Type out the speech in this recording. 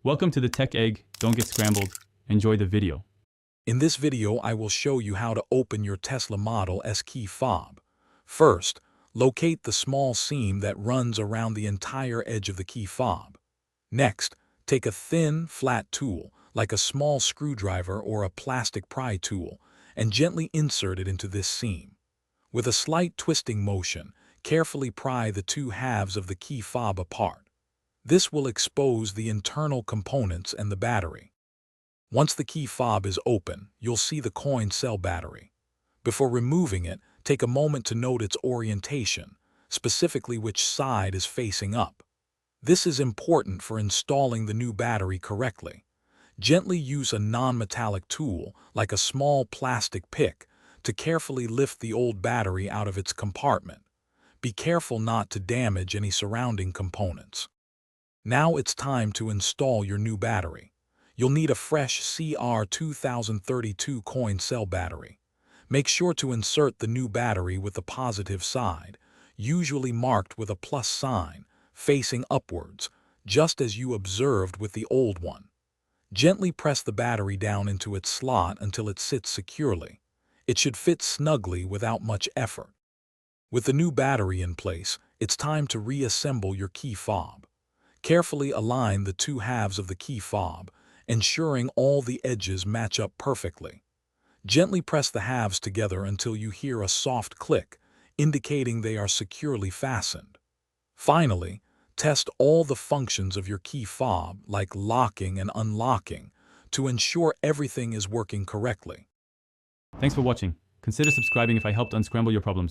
Welcome to the Tech Egg. Don't get scrambled. Enjoy the video. In this video, I will show you how to open your Tesla Model S key fob. First, locate the small seam that runs around the entire edge of the key fob. Next, take a thin, flat tool, like a small screwdriver or a plastic pry tool, and gently insert it into this seam. With a slight twisting motion, carefully pry the two halves of the key fob apart. This will expose the internal components and the battery. Once the key fob is open, you'll see the coin cell battery. Before removing it, take a moment to note its orientation, specifically which side is facing up. This is important for installing the new battery correctly. Gently use a non-metallic tool, like a small plastic pick, to carefully lift the old battery out of its compartment. Be careful not to damage any surrounding components. Now it's time to install your new battery. You'll need a fresh CR2032 coin cell battery. Make sure to insert the new battery with the positive side, usually marked with a plus sign, facing upwards, just as you observed with the old one. Gently press the battery down into its slot until it sits securely. It should fit snugly without much effort. With the new battery in place, it's time to reassemble your key fob. Carefully align the two halves of the key fob, ensuring all the edges match up perfectly. Gently press the halves together until you hear a soft click, indicating they are securely fastened. Finally, test all the functions of your key fob, like locking and unlocking, to ensure everything is working correctly. Thanks for watching. Consider subscribing if I helped unscramble your problems.